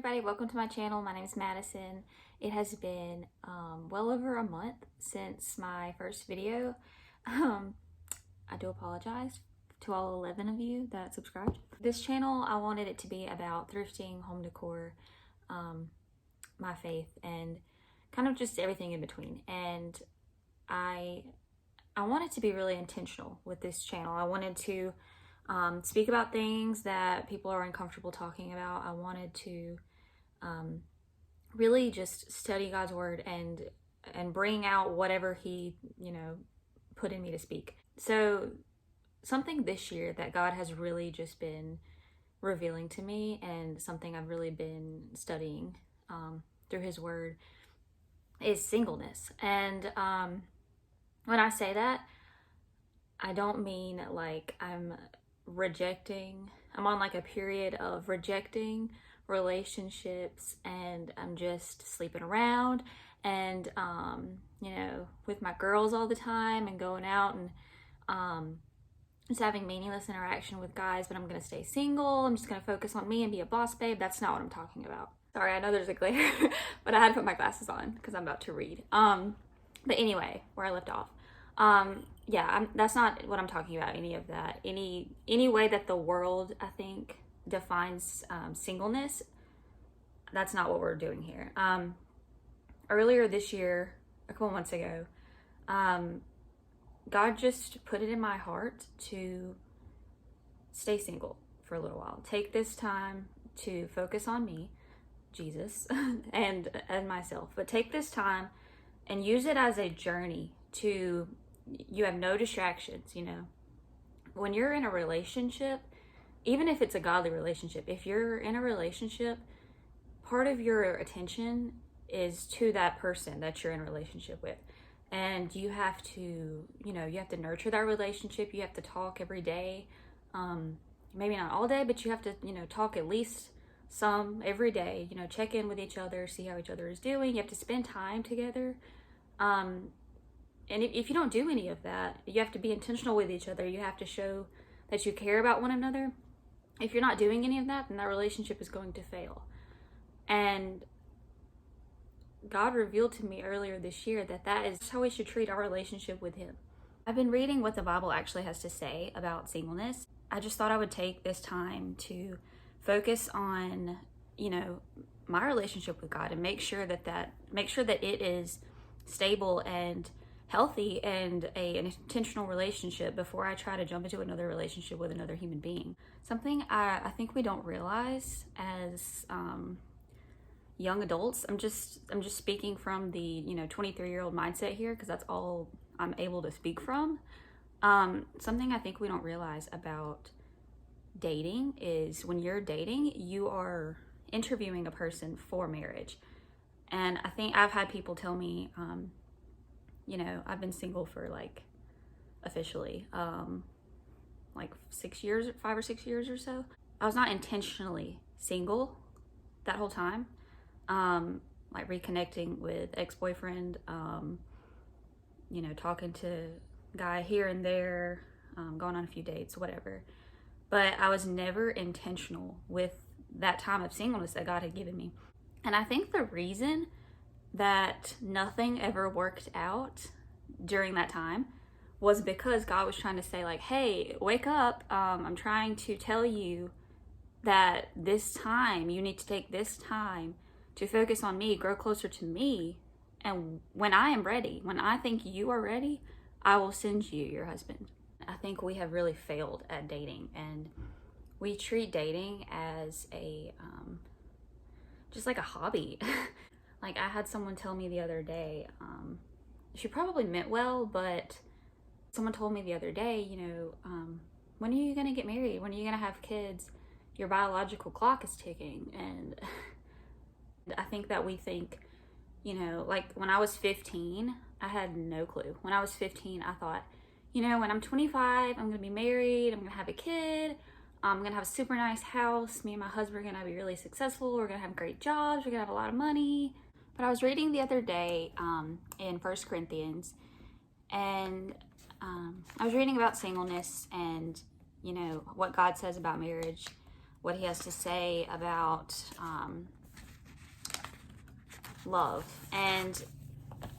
everybody, welcome to my channel. My name is Madison. It has been well over a month since my first video. I do apologize to all 11 of you that subscribed. This channel, I wanted it to be about thrifting, home decor, my faith, and kind of just everything in between. And I wanted to be really intentional with this channel. I wanted to speak about things that people are uncomfortable talking about. I wanted to really just study God's word and bring out whatever he, put in me to speak. So something this year that God has really just been revealing to me, and something I've really been studying through his word, is singleness. And when I say that, I don't mean like I'm on like a period of rejecting relationships and I'm just sleeping around and with my girls all the time and going out and just having meaningless interaction with guys, but I'm gonna stay single. I'm just gonna focus on me and be a boss babe. That's not what I'm talking about. Sorry, I know there's a glare, but I had to put my glasses on because I'm about to read. But anyway, where I left off. That's not what I'm talking about, any of that. Any way that the world, I think, defines singleness, that's not what we're doing here. Earlier this year, a couple months ago, God just put it in my heart to stay single for a little while. Take this time to focus on me, Jesus, and myself. But take this time and use it as a journey to, you have no distractions, When you're in a relationship, even if it's a godly relationship, if you're in a relationship, part of your attention is to that person that you're in a relationship with. And you have to, you have to nurture that relationship. You have to talk every day. Maybe not all day, but you have to, talk at least some every day, check in with each other, see how each other is doing. You have to spend time together. And if you don't do any of that, you have to be intentional with each other. You have to show that you care about one another. If you're not doing any of that, then that relationship is going to fail. And God revealed to me earlier this year that is how we should treat our relationship with him. I've been reading what the Bible actually has to say about singleness. I just thought I would take this time to focus on, my relationship with God and make sure that it is stable and healthy and an intentional relationship before I try to jump into another relationship with another human being. Something I think we don't realize as young adults. I'm just speaking from the 23-year-old mindset here, because that's all I'm able to speak from. Something I think we don't realize about dating is when you're dating, you are interviewing a person for marriage. And I think I've had people tell me, I've been single for officially 5 or 6 years or so. I was not intentionally single that whole time. Reconnecting with ex-boyfriend, talking to guy here and there, going on a few dates, whatever. But I was never intentional with that time of singleness that God had given me. And I think the reason that nothing ever worked out during that time was because God was trying to say hey, wake up. I'm trying to tell you that this time, you need to take this time to focus on me, grow closer to me. And when I am ready, when I think you are ready, I will send you your husband. I think we have really failed at dating, and we treat dating as just like a hobby. I had someone tell me the other day, she probably meant well, but someone told me the other day, when are you gonna get married? When are you gonna have kids? Your biological clock is ticking. And I think that we think, when I was 15, I had no clue. When I was 15, I thought, when I'm 25, I'm gonna be married, I'm gonna have a kid, I'm gonna have a super nice house, me and my husband are gonna be really successful, we're gonna have great jobs, we're gonna have a lot of money. But I was reading the other day in 1 Corinthians, and I was reading about singleness and, what God says about marriage, what he has to say about love. And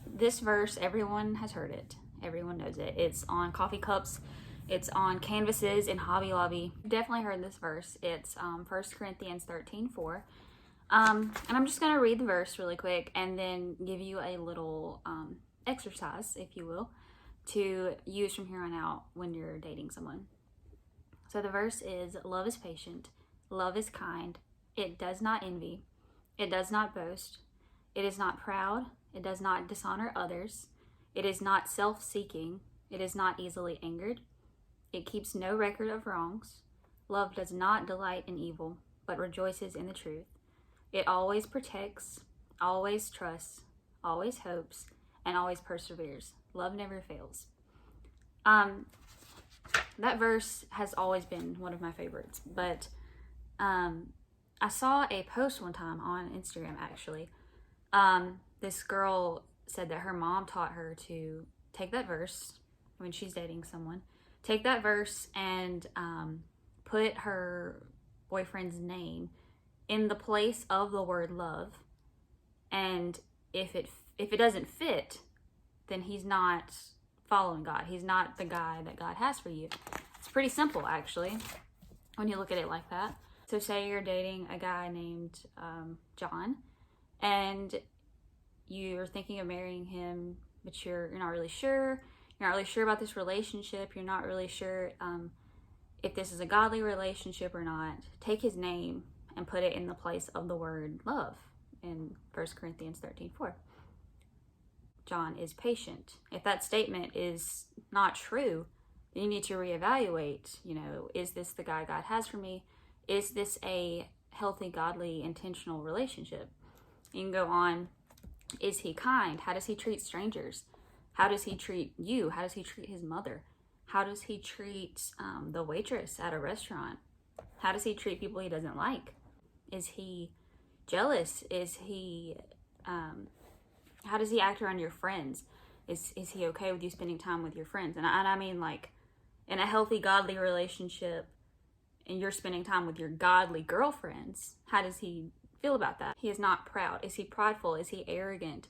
this verse, everyone has heard it. Everyone knows it. It's on coffee cups. It's on canvases in Hobby Lobby. You've definitely heard this verse. It's 1 Corinthians 13:4. And I'm just going to read the verse really quick and then give you a little exercise, if you will, to use from here on out when you're dating someone. So the verse is, love is patient, love is kind, it does not envy, it does not boast, it is not proud, it does not dishonor others, it is not self-seeking, it is not easily angered, it keeps no record of wrongs, love does not delight in evil, but rejoices in the truth. It always protects, always trusts, always hopes, and always perseveres. Love never fails. That verse has always been one of my favorites, but I saw a post one time on Instagram, actually. This girl said that her mom taught her to take that verse when she's dating someone, take that verse and put her boyfriend's name in the place of the word love, and if it doesn't fit, then he's not following God. He's not the guy that God has for you. It's pretty simple, actually, when you look at it like that. So say you're dating a guy named John, and you're thinking of marrying him, but you're not really sure. You're not really sure about this relationship. You're not really sure if this is a godly relationship or not. Take his name and put it in the place of the word love in 1 Corinthians 13:4. John is patient. If that statement is not true, then you need to reevaluate, is this the guy God has for me? Is this a healthy, godly, intentional relationship? You can go on, is he kind? How does he treat strangers? How does he treat you? How does he treat his mother? How does he treat the waitress at a restaurant? How does he treat people he doesn't like? Is he jealous? Is he, how does he act around your friends? Is he okay with you spending time with your friends? And I mean, like, in a healthy, godly relationship, and you're spending time with your godly girlfriends, how does he feel about that? He is not proud. Is he prideful? Is he arrogant?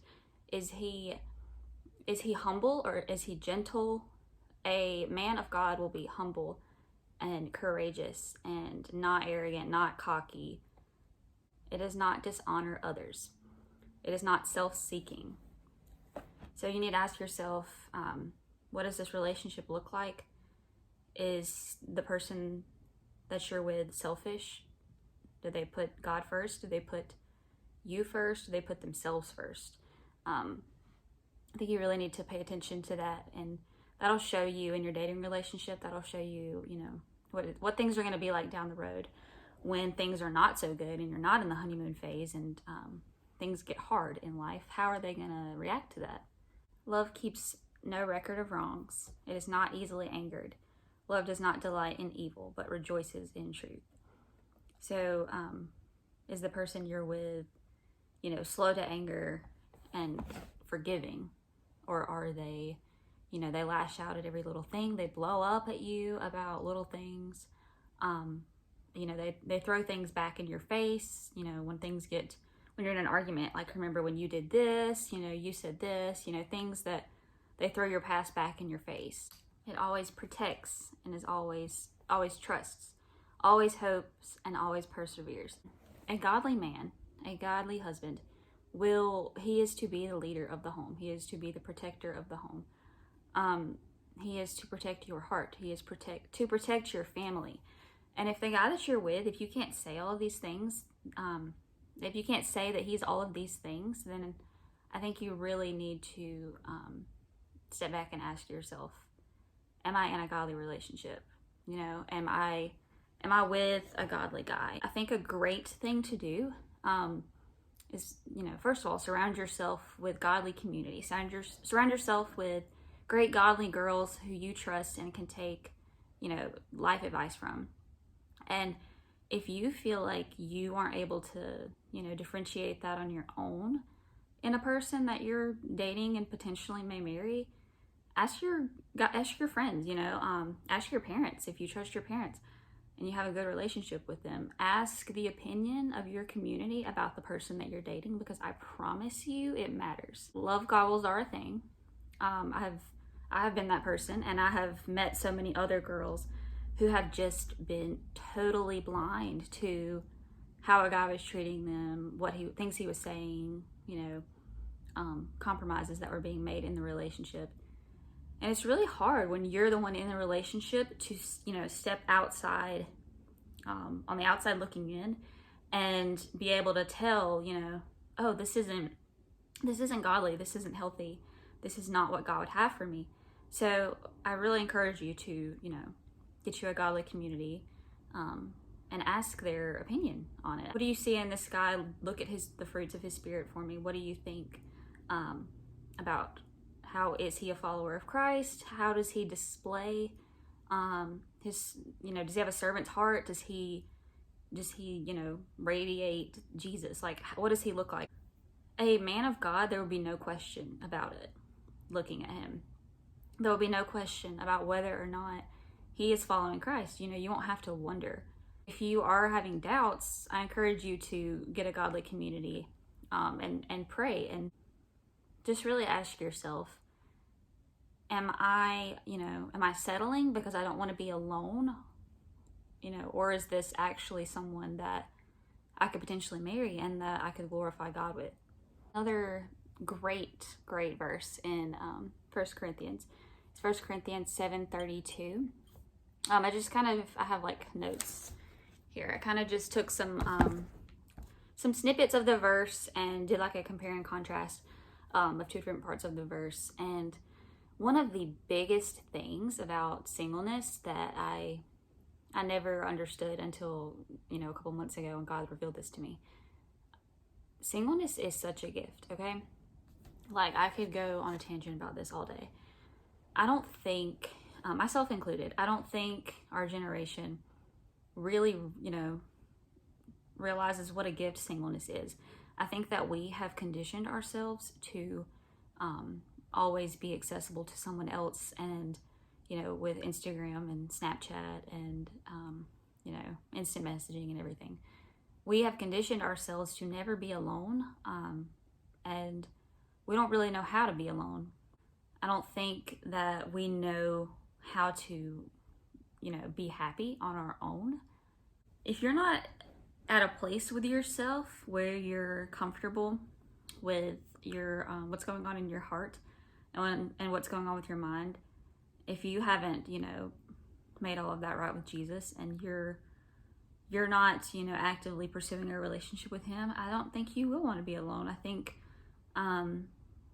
Is he humble, or is he gentle? A man of God will be humble and courageous and not arrogant, not cocky. It does not dishonor others. It is not self-seeking. So you need to ask yourself, what does this relationship look like? Is the person that you're with selfish? Do they put God first? Do they put you first? Do they put themselves first? I think you really need to pay attention to that, and that'll show you in your dating relationship. That'll show you, what things are going to be like down the road when things are not so good and you're not in the honeymoon phase and things get hard in life. How are they going to react to that? Love keeps no record of wrongs. It is not easily angered. Love does not delight in evil, but rejoices in truth. So is the person you're with, slow to anger and forgiving? Or are they, they lash out at every little thing. They blow up at you about little things. They throw things back in your face, when you're in an argument, like, remember when you did this, you said this, things that they throw your past back in your face. It always protects and is always trusts, always hopes, and always perseveres. A godly man, a godly husband, he is to be the leader of the home. He is to be the protector of the home. He is to protect your heart. He is to protect your family. And if the guy that you're with, if you can't say all of these things, if you can't say that he's all of these things, then I think you really need to step back and ask yourself, am I in a godly relationship? Am I with a godly guy? I think a great thing to do is, first of all, surround yourself with godly community. Surround yourself with great godly girls who you trust and can take, life advice from. And if you feel like you aren't able to, differentiate that on your own in a person that you're dating and potentially may marry, ask your friends, ask your parents if you trust your parents. and you have a good relationship with them, ask the opinion of your community about the person that you're dating, because I promise you it matters. Love goggles are a thing. I have been that person, and I have met so many other girls who have just been totally blind to how a guy was treating them, things he was saying, compromises that were being made in the relationship. And it's really hard when you're the one in the relationship to, step outside, on the outside looking in, and be able to tell, oh, this isn't godly, this isn't healthy, this is not what God would have for me. So I really encourage you to, get you a godly community, and ask their opinion on it. What do you see in this guy? Look at the fruits of his spirit for me. What do you think about how is he a follower of Christ? How does he display does he have a servant's heart? Does he radiate Jesus? Like, what does he look like? A man of God, there would be no question about it. Looking at him, there will be no question about whether or not he is following Christ. You won't have to wonder. If you are having doubts, I encourage you to get a godly community, and pray, and just really ask yourself, am I settling because I don't want to be alone? Or is this actually someone that I could potentially marry and that I could glorify God with? Another great verse in 1 Corinthians. It's 1 Corinthians 7:32. I have like notes here. I kind of just took some snippets of the verse and did like a compare and contrast of two different parts of the verse. And one of the biggest things about singleness that I never understood until, a couple months ago when God revealed this to me. Singleness is such a gift, okay? Like, I could go on a tangent about this all day. I don't think, myself included, I don't think our generation really, realizes what a gift singleness is. I think that we have conditioned ourselves to always be accessible to someone else, and, with Instagram and Snapchat and, instant messaging and everything. We have conditioned ourselves to never be alone, and we don't really know how to be alone. I don't think that we know how to, be happy on our own. If you're not at a place with yourself where you're comfortable with your what's going on in your heart and what's going on with your mind, if you haven't, made all of that right with Jesus, and you're not, actively pursuing a relationship with him, I don't think you will want to be alone. I think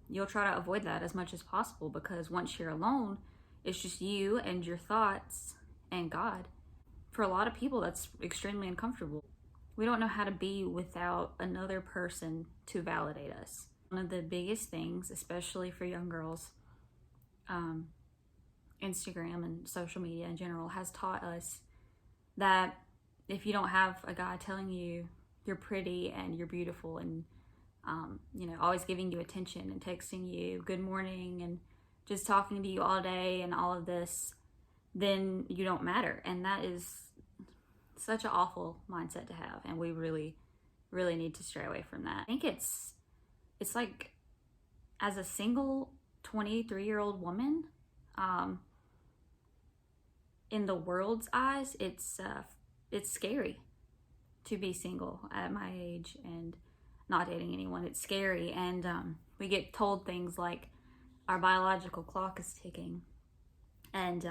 you'll try to avoid that as much as possible, because once you're alone, it's just you and your thoughts and God. For a lot of people, that's extremely uncomfortable. We don't know how to be without another person to validate us. One of the biggest things, especially for young girls, Instagram and social media in general has taught us that if you don't have a guy telling you you're pretty and you're beautiful and always giving you attention and texting you good morning and just talking to you all day and all of this, then you don't matter. And that is such an awful mindset to have, and we really need to stray away from that. I think it's like, as a single 23-year-old woman, in the world's eyes, it's scary to be single at my age and not dating anyone. It's scary, and we get told things like our biological clock is ticking, and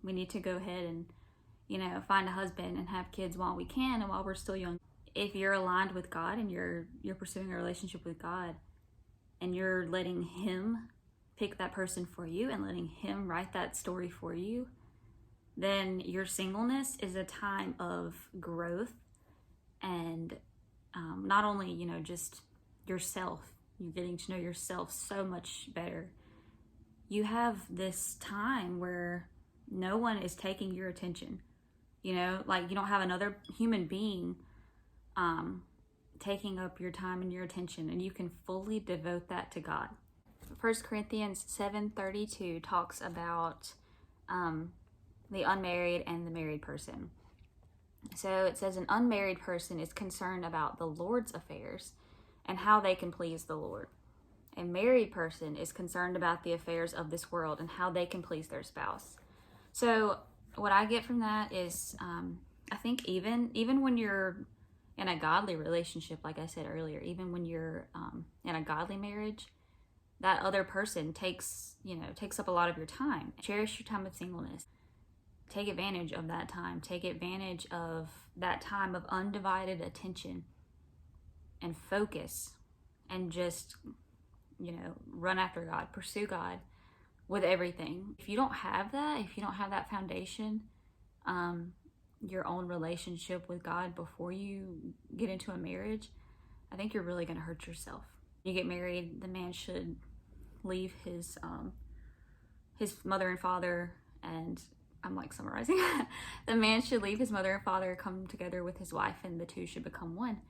we need to go ahead and find a husband and have kids while we can and while we're still young. If you're aligned with God and you're pursuing a relationship with God, and you're letting him pick that person for you and letting him write that story for you, then your singleness is a time of growth, and not only just yourself, you're getting to know yourself so much better. You have this time where no one is taking your attention. Like, you don't have another human being taking up your time and your attention, and you can fully devote that to God. 1 Corinthians 7:32 talks about the unmarried and the married person. So it says an unmarried person is concerned about the Lord's affairs and how they can please the Lord. A married person is concerned about the affairs of this world and how they can please their spouse. So what I get from that is, I think even when you're in a godly relationship, like I said earlier, even when you're in a godly marriage, that other person takes up a lot of your time. Cherish your time of singleness. Take advantage of that time. Take advantage of that time of undivided attention and focus, and just run after God, pursue God with everything. If you don't have that foundation, your own relationship with God before you get into a marriage, I think you're really going to hurt yourself. You get married, the man should leave his mother and father, and I'm like summarizing. The man should leave his mother and father, come together with his wife, and the two should become one.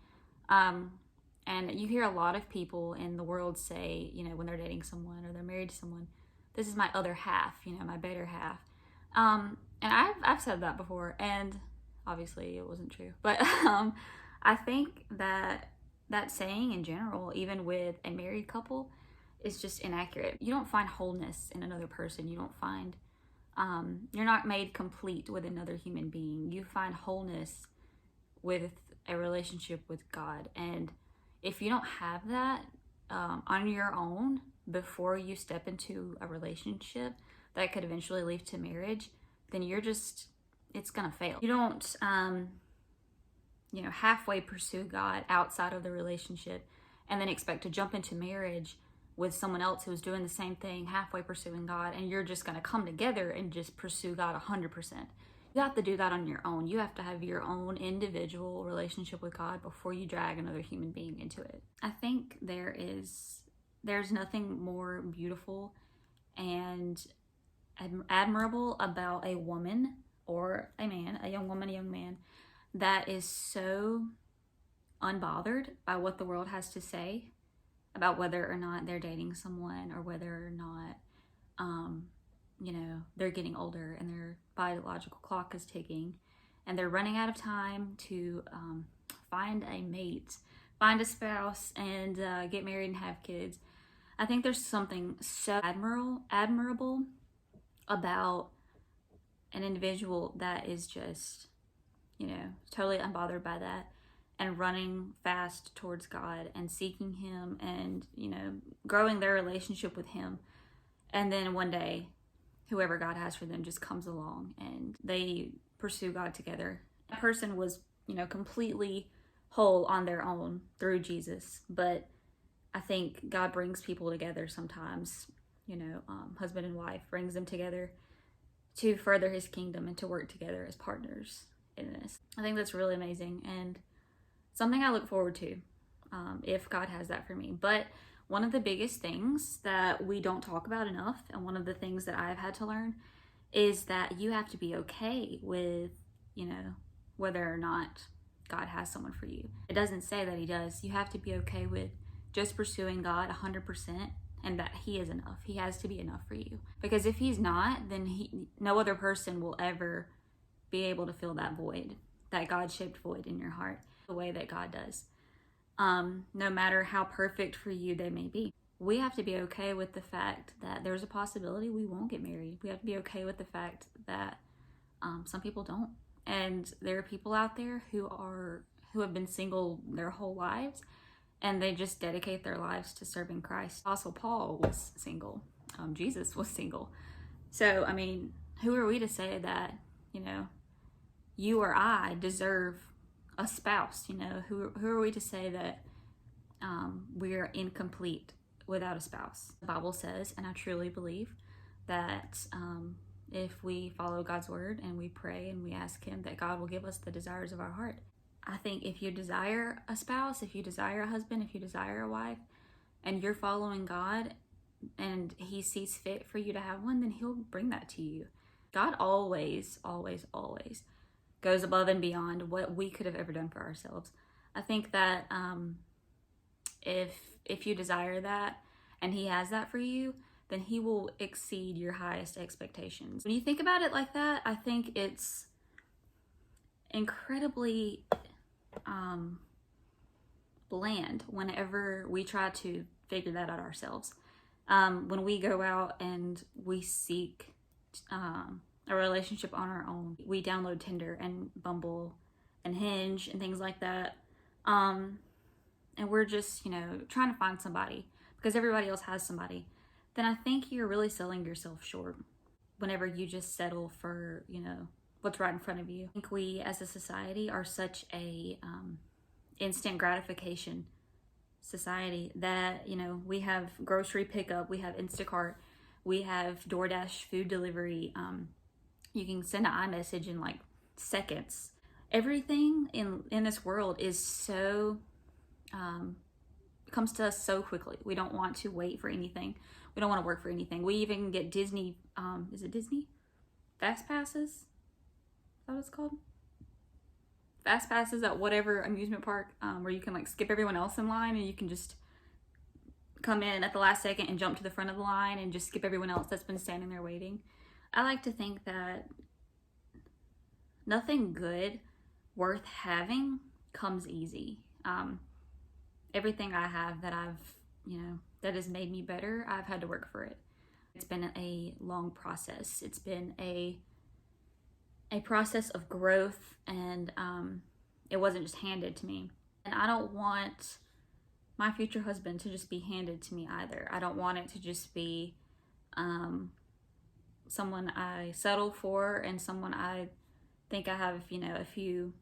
And you hear a lot of people in the world say, when they're dating someone or they're married to someone, this is my other half, my better half. And I've said that before, and obviously it wasn't true. But I think that saying in general, even with a married couple, is just inaccurate. You don't find wholeness in another person. You don't find, you're not made complete with another human being. You find wholeness with a relationship with God. And if you don't have that on your own before you step into a relationship that could eventually lead to marriage, then it's gonna fail. You don't halfway pursue God outside of the relationship and then expect to jump into marriage with someone else who's doing the same thing, halfway pursuing God, and you're just gonna come together and just pursue God 100%. You have to do that on your own. You have to have your own individual relationship with God before you drag another human being into it. I think there's nothing more beautiful and admirable about a woman or a man, a young woman, a young man, that is so unbothered by what the world has to say about whether or not they're dating someone, or whether or not they're getting older and their biological clock is ticking and they're running out of time to find a mate, find a spouse, and get married and have kids. I think there's something so admirable about an individual that is just, totally unbothered by that and running fast towards God and seeking Him and, growing their relationship with Him. And then one day, whoever God has for them just comes along and they pursue God together. That person was, completely whole on their own through Jesus. But I think God brings people together sometimes, husband and wife, brings them together to further His kingdom and to work together as partners in this. I think that's really amazing and something I look forward to if God has that for me. But one of the biggest things that we don't talk about enough, and one of the things that I've had to learn, is that you have to be okay with, whether or not God has someone for you. It doesn't say that He does. You have to be okay with just pursuing God 100% and that He is enough. He has to be enough for you. Because if He's not, then no other person will ever be able to fill that void, that God-shaped void in your heart, the way that God does. No matter how perfect for you they may be. We have to be okay with the fact that there's a possibility we won't get married. We have to be okay with the fact that some people don't. And there are people out there who have been single their whole lives, and they just dedicate their lives to serving Christ. Apostle Paul was single. Jesus was single. So, who are we to say that, you or I deserve a spouse? Who are we to say that we're incomplete without a spouse? The Bible says, and I truly believe, that if we follow God's word and we pray and we ask Him, that God will give us the desires of our heart. I think if you desire a spouse, if you desire a husband, if you desire a wife, and you're following God and He sees fit for you to have one, then He'll bring that to you. God always, always, always goes above and beyond what we could have ever done for ourselves. I think that if you desire that and He has that for you, then He will exceed your highest expectations. When you think about it like that, I think it's incredibly bland whenever we try to figure that out ourselves. When we go out and we seek a relationship on our own, we download Tinder and Bumble and Hinge and things like that. And we're just, trying to find somebody because everybody else has somebody. Then I think you're really selling yourself short whenever you just settle for, what's right in front of you. I think we as a society are such a instant gratification society that, we have grocery pickup, we have Instacart, we have DoorDash food delivery. You can send an iMessage in like seconds. Everything in this world is so, comes to us so quickly. We don't want to wait for anything. We don't want to work for anything. We even get Disney, is it Disney? Fast passes? Is that what it's called? Fast passes at whatever amusement park, where you can like skip everyone else in line and you can just come in at the last second and jump to the front of the line and just skip everyone else that's been standing there waiting. I like to think that nothing good worth having comes easy. Everything I have that that has made me better, I've had to work for it. It's been a long process. It's been a process of growth, and it wasn't just handed to me. And I don't want my future husband to just be handed to me either. I don't want it to just be someone I settle for and someone I think I have, a few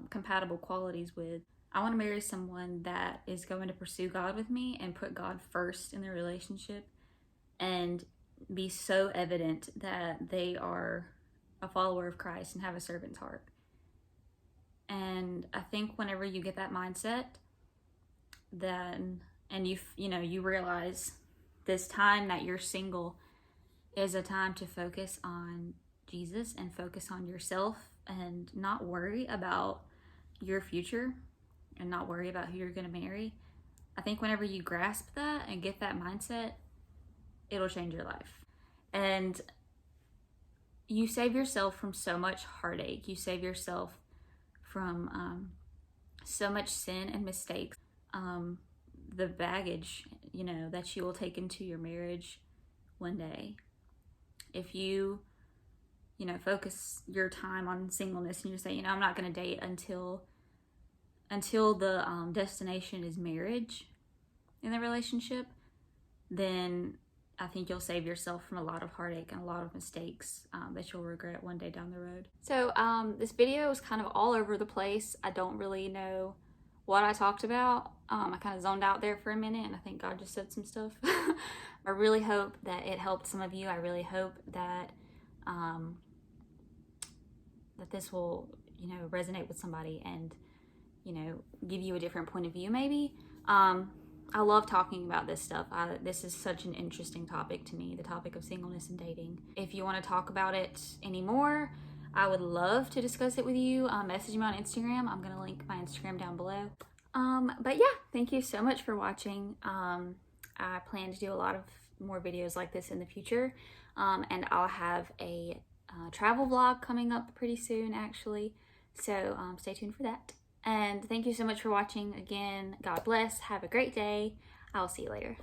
compatible qualities with. I want to marry someone that is going to pursue God with me and put God first in the relationship and be so evident that they are a follower of Christ and have a servant's heart. And I think whenever you get that mindset, then, and you realize this time that you're single is a time to focus on Jesus and focus on yourself and not worry about your future and not worry about who you're going to marry. I think whenever you grasp that and get that mindset, it'll change your life. And you save yourself from so much heartache. You save yourself from so much sin and mistakes. The baggage, that you will take into your marriage one day. If you, focus your time on singleness and you say, I'm not going to date until the destination is marriage in the relationship, then I think you'll save yourself from a lot of heartache and a lot of mistakes that you'll regret one day down the road. So this video is kind of all over the place. I don't really know what I talked about. I kind of zoned out there for a minute, and I think God just said some stuff. I really hope that it helped some of you. I really hope that that this will, resonate with somebody and, give you a different point of view maybe. I love talking about this stuff. This is such an interesting topic to me, the topic of singleness and dating. If you want to talk about it anymore, I would love to discuss it with you. Message me on Instagram. I'm going to link my Instagram down below. But yeah, thank you so much for watching. I plan to do a lot of more videos like this in the future. And I'll have a travel vlog coming up pretty soon, actually. So stay tuned for that. And thank you so much for watching. Again, God bless. Have a great day. I'll see you later.